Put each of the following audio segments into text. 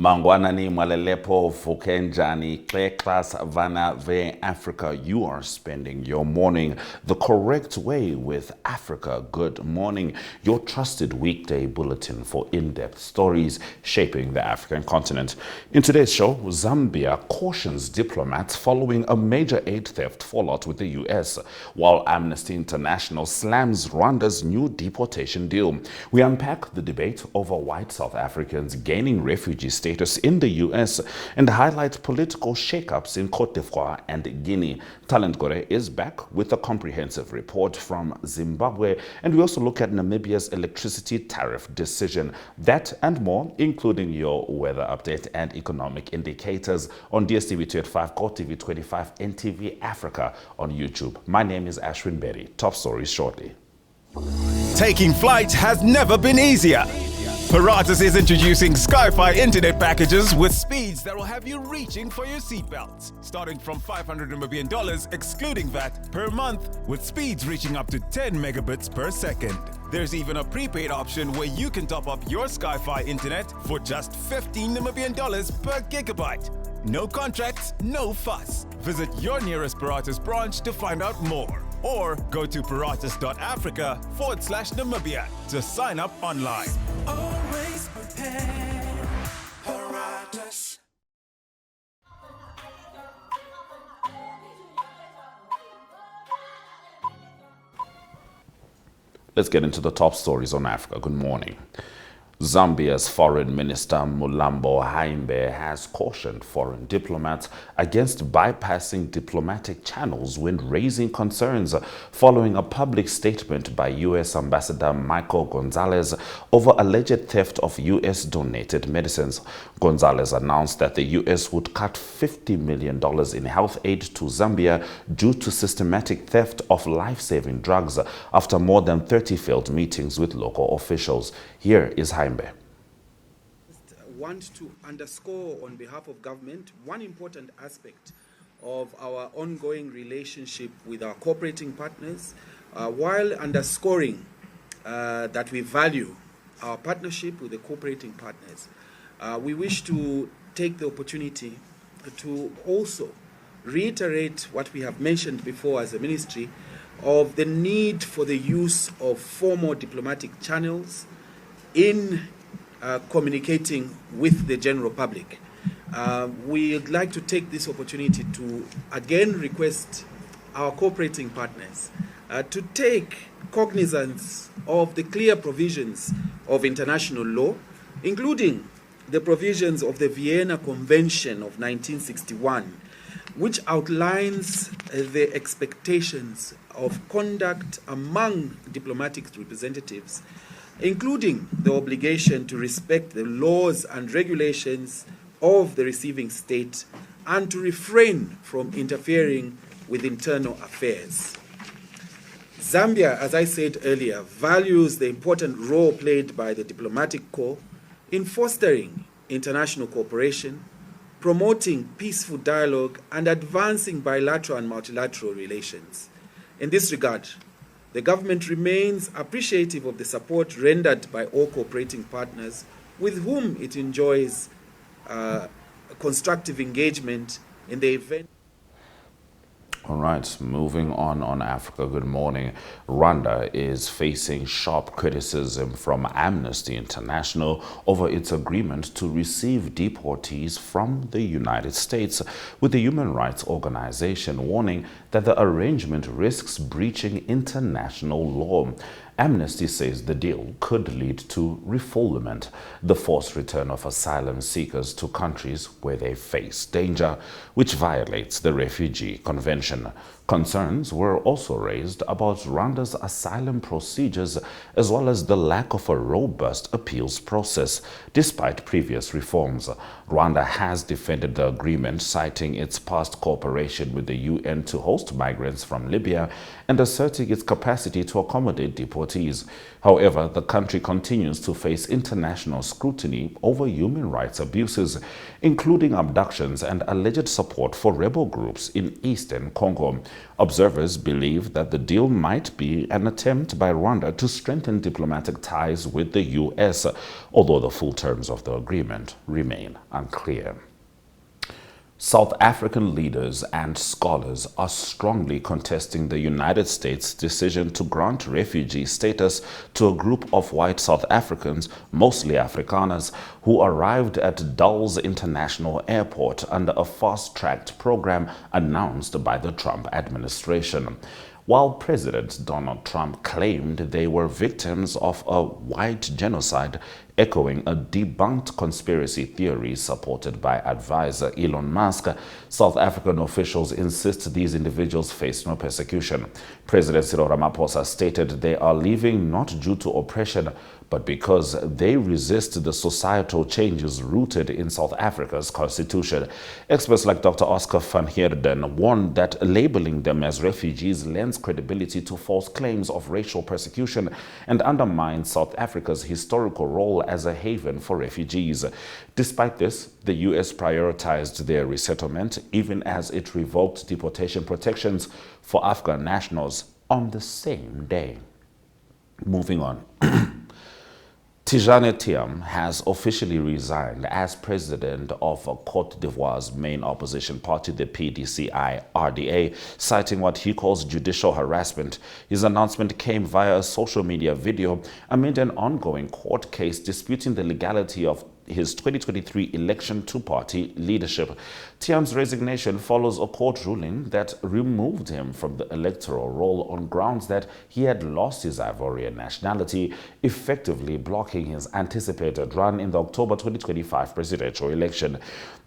Mangwanani Mwalelepo Fukenjani Class Vana Ve Africa. You are spending your morning the correct way with Africa Good Morning, your trusted weekday bulletin for in-depth stories shaping the African continent. In today's show, Zambia cautions diplomats following a major aid theft fallout with the US, while Amnesty International slams Rwanda's new deportation deal. We unpack the debate over white South Africans gaining refugee status in the US and highlight political shakeups in Cote d'Ivoire and Guinea. Talent Gore is back with a comprehensive report from Zimbabwe, and we also look at Namibia's electricity tariff decision. That and more, including your weather update and economic indicators on DSTV 285, GoTV 25, NTV Africa on YouTube. My name is Ashwin Berry. Top stories shortly. Taking flight has never been easier. Paratus is introducing Sky-Fi internet packages with speeds that will have you reaching for your seatbelts. Starting from $500 Namibian excluding VAT per month, with speeds reaching up to 10 megabits per second. There's even a prepaid option where you can top up your Sky-Fi internet for just $15 Namibian per gigabyte. No contracts, no fuss. Visit your nearest Paratus branch to find out more. Or go to paratus.africa/Namibia to sign up online. Always prepared, Paratus. Let's get into the top stories on Africa. Good morning. Zambia's Foreign Minister Mulambo Haimbe has cautioned foreign diplomats against bypassing diplomatic channels when raising concerns following a public statement by U.S. Ambassador Michael Gonzalez over alleged theft of U.S.-donated medicines. Gonzalez announced that the U.S. would cut $50 million in health aid to Zambia due to systematic theft of life-saving drugs after more than 30 failed meetings with local officials. Here is Haimbe. I want to underscore on behalf of government one important aspect of our ongoing relationship with our cooperating partners, while underscoring that we value our partnership with the cooperating partners. We wish to take the opportunity to also reiterate what we have mentioned before as a ministry of the need for the use of formal diplomatic channels in communicating with the general public. We'd like to take this opportunity to again request our cooperating partners to take cognizance of the clear provisions of international law, including the provisions of the Vienna Convention of 1961, which outlines the expectations of conduct among diplomatic representatives, including the obligation to respect the laws and regulations of the receiving state and to refrain from interfering with internal affairs. Zambia, as I said earlier, values the important role played by the diplomatic corps in fostering international cooperation, promoting peaceful dialogue, and advancing bilateral and multilateral relations. In this regard, the government remains appreciative of the support rendered by all cooperating partners with whom it enjoys constructive engagement in the event. All right, moving on Africa Good Morning. Rwanda is facing sharp criticism from Amnesty International over its agreement to receive deportees from the United States, with the human rights organization warning that the arrangement risks breaching international law. Amnesty says the deal could lead to refoulement, the forced return of asylum seekers to countries where they face danger, which violates the Refugee Convention. Concerns were also raised about Rwanda's asylum procedures as well as the lack of a robust appeals process. Despite previous reforms, Rwanda has defended the agreement, citing its past cooperation with the UN to host migrants from Libya and asserting its capacity to accommodate deportees. However, the country continues to face international scrutiny over human rights abuses, including abductions and alleged support for rebel groups in eastern Congo. Observers believe that the deal might be an attempt by Rwanda to strengthen diplomatic ties with the U.S., although the full terms of the agreement remain unclear. South African leaders and scholars are strongly contesting the United States' decision to grant refugee status to a group of white South Africans, mostly Afrikaners, who arrived at Dulles International Airport under a fast-tracked program announced by the Trump administration. While President Donald Trump claimed they were victims of a white genocide, echoing a debunked conspiracy theory supported by advisor Elon Musk, South African officials insist these individuals face no persecution. President Cyril Ramaphosa stated they are leaving not due to oppression, but because they resist the societal changes rooted in South Africa's constitution. Experts like Dr. Oscar van Heerden warned that labeling them as refugees lends credibility to false claims of racial persecution and undermines South Africa's historical role as a haven for refugees. Despite this, the U.S. prioritized their resettlement, even as it revoked deportation protections for Afghan nationals on the same day. Moving on. Tijane Thiam has officially resigned as president of Côte d'Ivoire's main opposition party, the PDCI-RDA, citing what he calls judicial harassment. His announcement came via a social media video amid an ongoing court case disputing the legality of his 2023 election to party leadership. Thiam's resignation follows a court ruling that removed him from the electoral roll on grounds that he had lost his Ivorian nationality, effectively blocking his anticipated run in the October 2025 presidential election.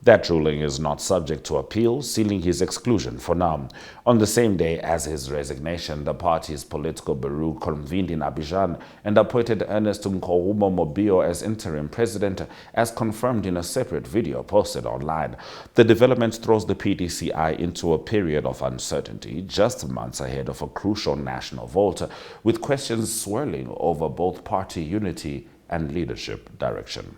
That ruling is not subject to appeal, sealing his exclusion for now. On the same day as his resignation, the party's political bureau convened in Abidjan and appointed Ernest Nkoumo Mobio as interim president, as confirmed in a separate video posted online. The development throws the PDCI into a period of uncertainty, just months ahead of a crucial national vote, with questions swirling over both party unity and leadership direction.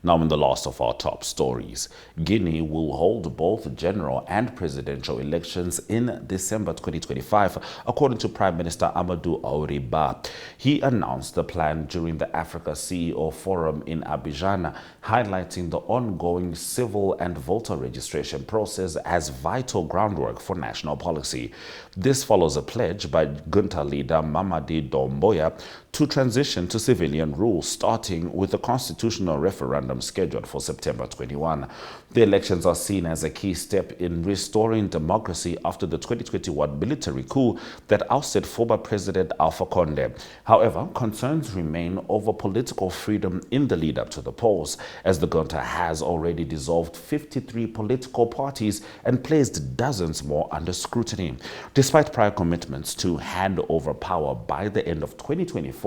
Now, in the last of our top stories, Guinea will hold both general and presidential elections in December 2025, according to Prime Minister Amadou Auriba. He announced the plan during the Africa CEO Forum in Abidjan, highlighting the ongoing civil and voter registration process as vital groundwork for national policy. This follows a pledge by junta leader Mamadi Doumbouya to transition to civilian rule, starting with a constitutional referendum scheduled for September 21. The elections are seen as a key step in restoring democracy after the 2021 military coup that ousted former President Alpha Conde. However, concerns remain over political freedom in the lead-up to the polls, as the junta has already dissolved 53 political parties and placed dozens more under scrutiny. Despite prior commitments to hand over power by the end of 2024,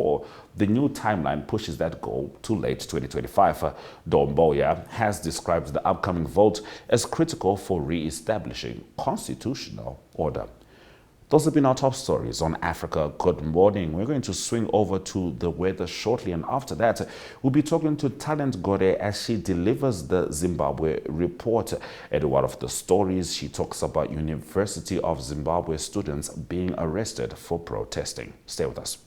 the new timeline pushes that goal to late 2025. Doumbouya has described the upcoming vote as critical for re-establishing constitutional order. Those have been our top stories on Africa Good Morning. We're going to swing over to the weather shortly, and after that, we'll be talking to Talent Gore as she delivers the Zimbabwe report. And one of the stories, she talks about University of Zimbabwe students being arrested for protesting. Stay with us.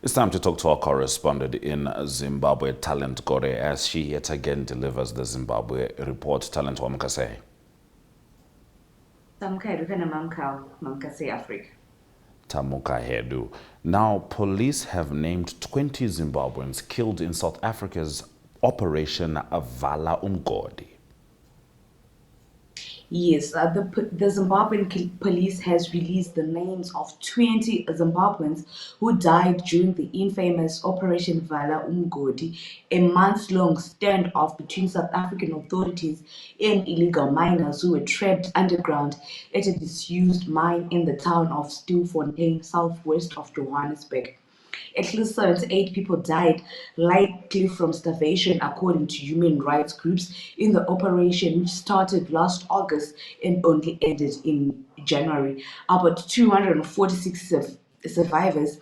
It's time to talk to our correspondent in Zimbabwe, Talent Gore, as she yet again delivers the Zimbabwe report. Talent Wamkase. Mamkase Africa. Tamuka Hedu. Now, police have named 20 Zimbabweans killed in South Africa's Operation Vala Umgodi. Yes, the Zimbabwean police has released the names of 20 Zimbabweans who died during the infamous Operation Vala Umgodi, a months-long standoff between South African authorities and illegal miners who were trapped underground at a disused mine in the town of Stilfontein, southwest of Johannesburg. At least 78 people died, likely from starvation, according to human rights groups, in the operation, which started last August and only ended in January. About 246 survivors,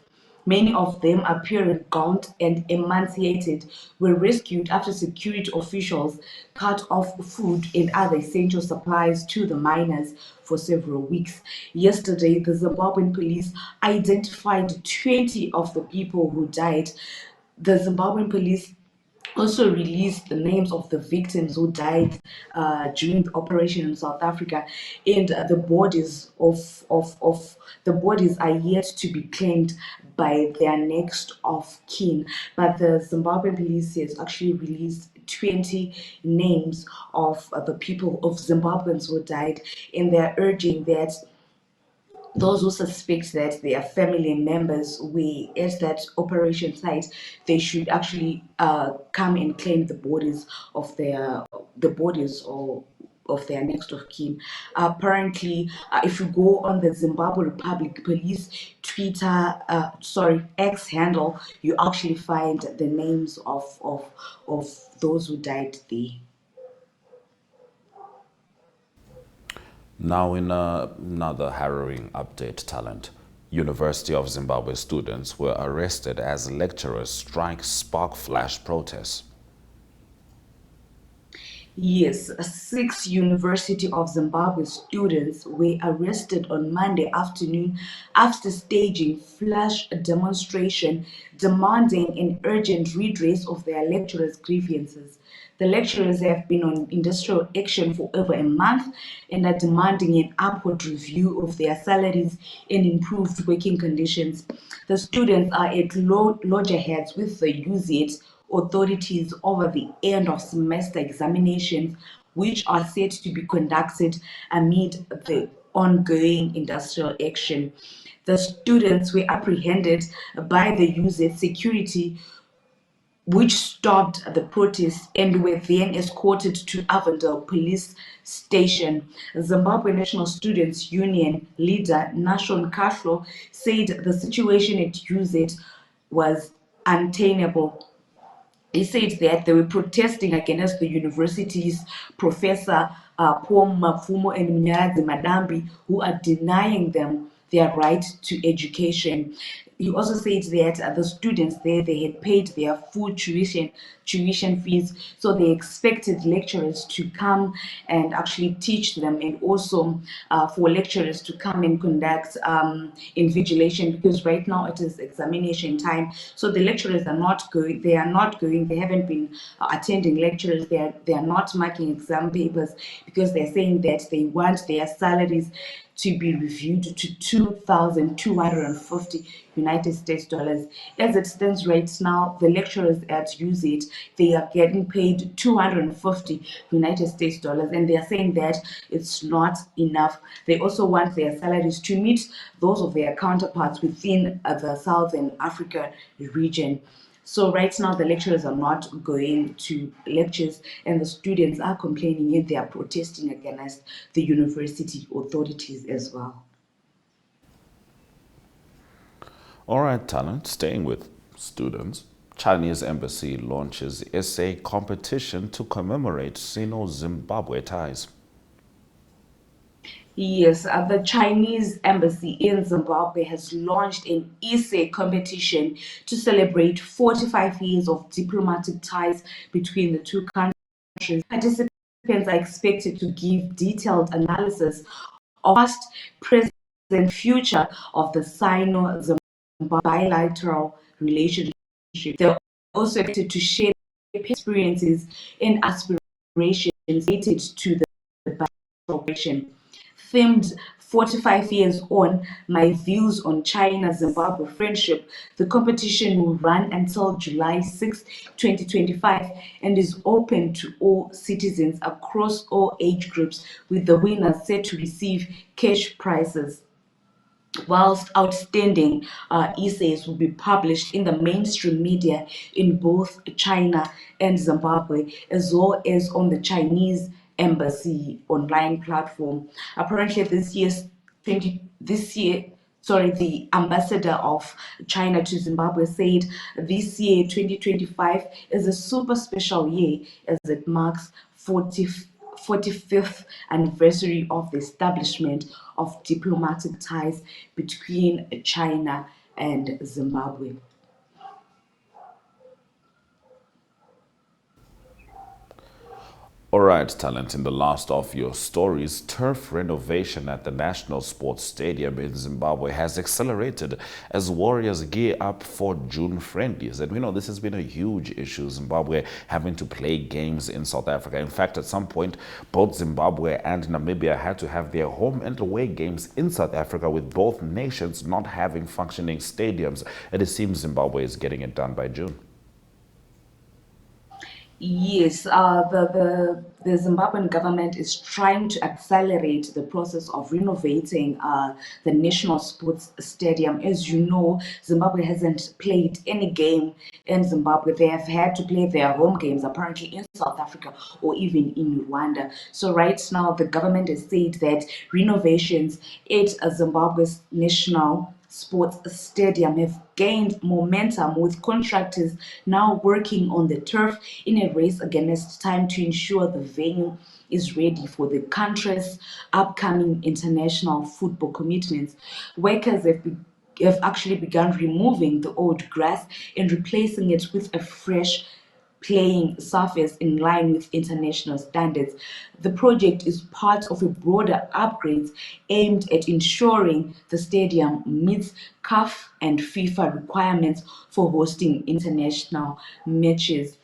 many of them appearing gaunt and emaciated, were rescued after security officials cut off food and other essential supplies to the miners for several weeks. Yesterday, the Zimbabwean police identified 20 of the people who died. The Zimbabwean police also released the names of the victims who died during the operation in South Africa, and the bodies of the bodies are yet to be claimed by their next of kin. But the Zimbabwean police has actually released 20 names of the people of Zimbabweans who died, and they're urging that those who suspect that their family members were at that operation site, they should actually come and claim the bodies of the bodies or of their next of kin. Apparently, if you go on the Zimbabwe Republic Police X handle, you actually find the names of those who died there. Now, in another harrowing update, Talent, University of Zimbabwe students were arrested as lecturers strike spark flash protests. Yes, 6 University of Zimbabwe students were arrested on Monday afternoon after staging flash demonstration demanding an urgent redress of their lecturers' grievances. The lecturers have been on industrial action for over a month and are demanding an upward review of their salaries and improved working conditions. The students are at loggerheads with the UZ authorities over the end of semester examinations, which are set to be conducted amid the ongoing industrial action. The students were apprehended by the UZ security, which stopped the protests and were then escorted to Avondale police station. Zimbabwe National Students Union leader Nashon Kahlo said the situation at UZ was untenable. He said that they were protesting against the university's Professor Paul Mafumo and Mnyaradzi Madambi, who are denying them their right to education. He also said that the students there, they had paid their full tuition fees, so they expected lecturers to come and actually teach them, and also for lecturers to come and conduct invigilation, because right now it is examination time. So the lecturers are not going. They haven't been attending lectures. They are not marking exam papers because they're saying that they want their salaries to be reviewed to 2,250 United States dollars. As it stands right now, the lecturers at UZ, they are getting paid 250 United States dollars, and they are saying that it's not enough. They also want their salaries to meet those of their counterparts within the Southern Africa region. So right now, the lecturers are not going to lectures, and the students are complaining and they are protesting against the university authorities as well. All right, Talent, staying with students, Chinese embassy launches essay competition to commemorate Sino-Zimbabwe ties. Yes, the Chinese embassy in Zimbabwe has launched an essay competition to celebrate 45 years of diplomatic ties between the two countries. Participants are expected to give detailed analysis of past, present, and future of the Sino-Zimbabwe bilateral relationship. They're also expected to share their experiences and aspirations related to the operation. Themed 45 years on, my views on China-Zimbabwe friendship. The competition will run until July 6, 2025 and is open to all citizens across all age groups, with the winners set to receive cash prizes, whilst outstanding essays will be published in the mainstream media in both China and Zimbabwe, as well as on the Chinese embassy online platform. Apparently, the ambassador of China to Zimbabwe said this year, 2025, is a super special year as it marks 45th anniversary of the establishment of diplomatic ties between China and Zimbabwe. All right, Talent, in the last of your stories, turf renovation at the National Sports Stadium in Zimbabwe has accelerated as Warriors gear up for June friendlies. And we know this has been a huge issue, Zimbabwe having to play games in South Africa. In fact, at some point, both Zimbabwe and Namibia had to have their home and away games in South Africa, with both nations not having functioning stadiums. And it seems Zimbabwe is getting it done by June. Yes, the Zimbabwean government is trying to accelerate the process of renovating the National Sports Stadium. As you know, Zimbabwe hasn't played any game in Zimbabwe. They have had to play their home games apparently in South Africa or even in Rwanda. So right now, the government has said that renovations at Zimbabwe's National Sports Stadium have gained momentum, with contractors now working on the turf in a race against time to ensure the venue is ready for the country's upcoming international football commitments. Workers have actually begun removing the old grass and replacing it with a fresh playing surface in line with international standards. The project is part of a broader upgrade aimed at ensuring the stadium meets CAF and FIFA requirements for hosting international matches.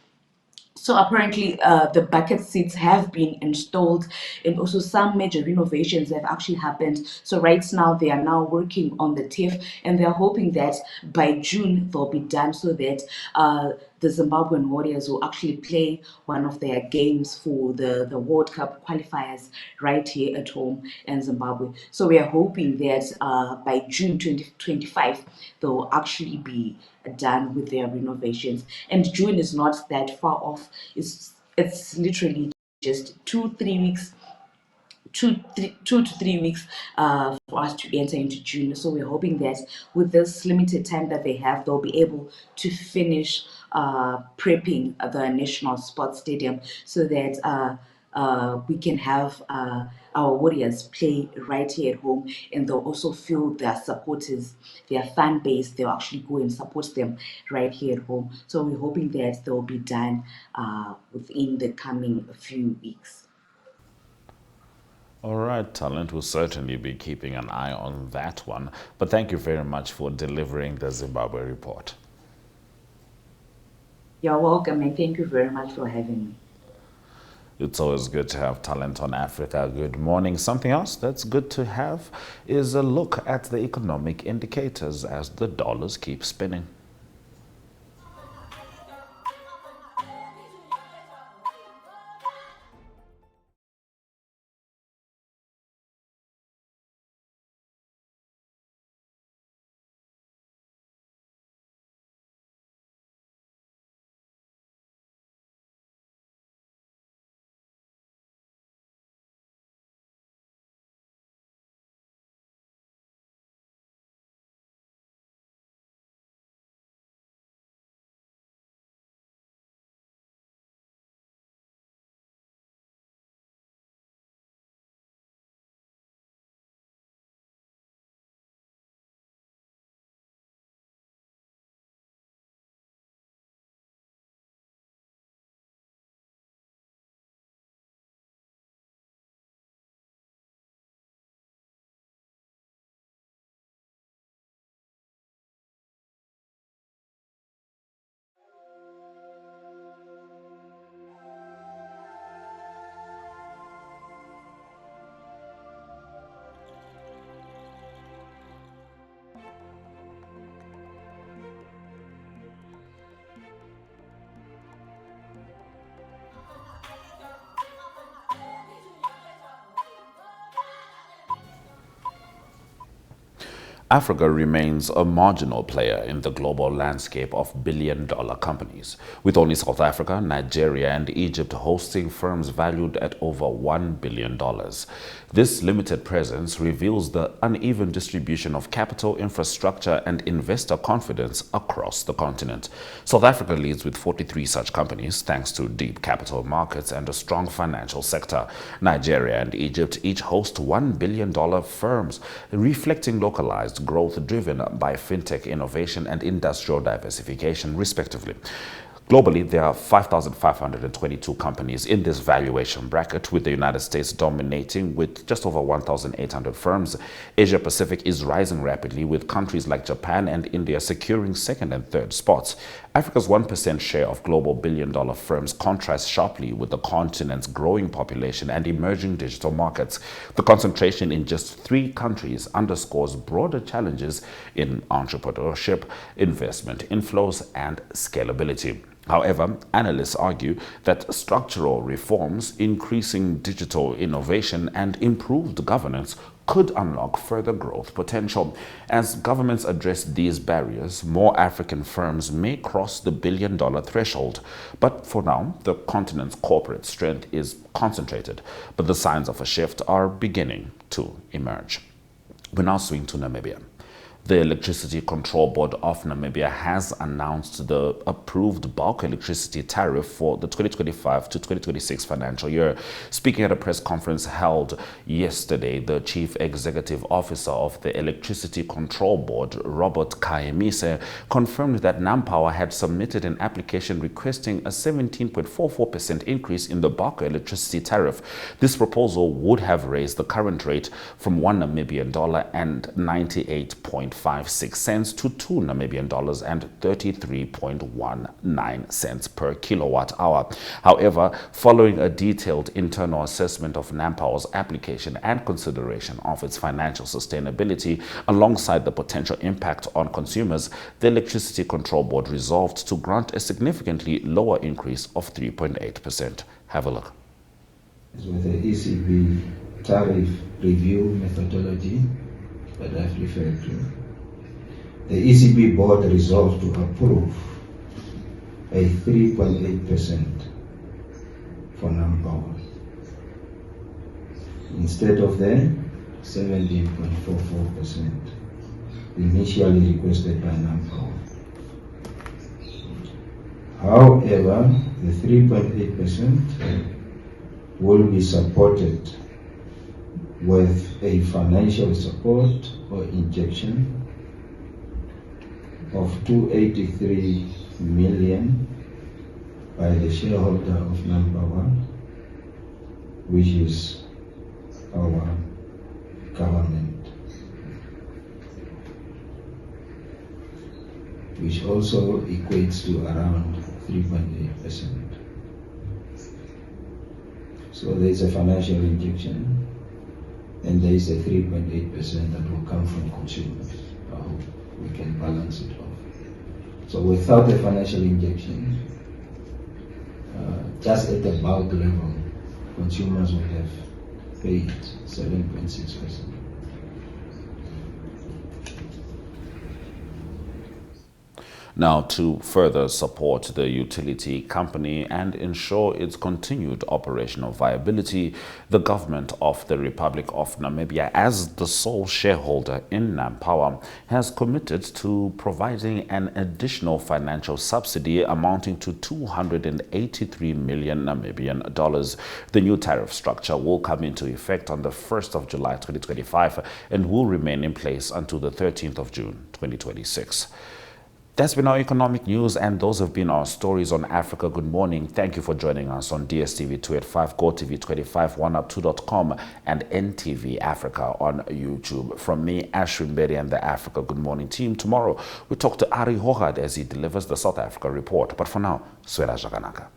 So apparently, the bucket seats have been installed, and also some major renovations have actually happened. So right now, they are now working on the TIF, and they are hoping that by June they'll be done, so that the Zimbabwean Warriors will actually play one of their games for the World Cup qualifiers right here at home in Zimbabwe. So we are hoping that by June 2025, they'll actually be done with their renovations. And June is not that far off. It's literally just 2 3 weeks, 2 to 3 weeks for us to enter into June. So we're hoping that with this limited time that they have, they'll be able to finish prepping the National Sports Stadium, so that we can have our Warriors play right here at home, and they'll also feel their supporters, their fan base, they'll actually go and support them right here at home. So we're hoping that they'll be done within the coming few weeks. All right, Talent, will certainly be keeping an eye on that one. But thank you very much for delivering the Zimbabwe report. You're welcome, and thank you very much for having me. It's always good to have Talent on Africa Good Morning. Something else that's good to have is a look at the economic indicators as the dollars keep spinning. Africa remains a marginal player in the global landscape of billion-dollar companies, with only South Africa, Nigeria, and Egypt hosting firms valued at over $1 billion. This limited presence reveals the uneven distribution of capital, infrastructure, and investor confidence across the continent. South Africa leads with 43 such companies, thanks to deep capital markets and a strong financial sector. Nigeria and Egypt each host $1 billion firms, reflecting localized growth driven by fintech innovation and industrial diversification, respectively. Globally, there are 5,522 companies in this valuation bracket, with the United States dominating with just over 1,800 firms. Asia Pacific is rising rapidly, with countries like Japan and India securing second and third spots. Africa's 1% share of global billion-dollar firms contrasts sharply with the continent's growing population and emerging digital markets. The concentration in just 3 countries underscores broader challenges in entrepreneurship, investment inflows, and scalability. However, analysts argue that structural reforms, increasing digital innovation, and improved governance could unlock further growth potential. As governments address these barriers, more African firms may cross the billion-dollar threshold. But for now, the continent's corporate strength is concentrated, but the signs of a shift are beginning to emerge. We now swing to Namibia. The Electricity Control Board of Namibia has announced the approved bulk electricity tariff for the 2025 to 2026 financial year. Speaking at a press conference held yesterday, the Chief Executive Officer of the Electricity Control Board, Robert Khayemise, confirmed that NamPower had submitted an application requesting a 17.44% increase in the bulk electricity tariff. This proposal would have raised the current rate from $1 and 98.56 cents to $2 and 33.19 cents per kilowatt hour. However, following a detailed internal assessment of NamPower's application and consideration of its financial sustainability alongside the potential impact on consumers, the Electricity Control Board resolved to grant a significantly lower increase of 3.8%. Have a look. With the ECB tariff review methodology that I've referred to, the ECB board resolved to approve a 3.8% for NamPower instead of the 17.44% initially requested by NamPower. However, the 3.8% will be supported with a financial support or injection of 283 million by the shareholder of NamPower, which is our government, which also equates to around 3.8%. So there is a financial injection, and there is a 3.8% that will come from consumers. We can balance it off. So without the financial injection, just at the bulk level, consumers will have paid 7.6%. Now, to further support the utility company and ensure its continued operational viability, the government of the Republic of Namibia, as the sole shareholder in NamPower, has committed to providing an additional financial subsidy amounting to 283 million Namibian dollars. The new tariff structure will come into effect on the 1st of July 2025 and will remain in place until the 13th of June 2026. That's been our economic news, and those have been our stories on Africa Good Morning. Thank you for joining us on DSTV 285, GoTV 25, OneUp2.com, and NTV Africa on YouTube. From me, Ashwin Bedi, and the Africa Good Morning team, tomorrow we talk to Ari Hogad as he delivers the South Africa report. But for now, Swela Jaganaka.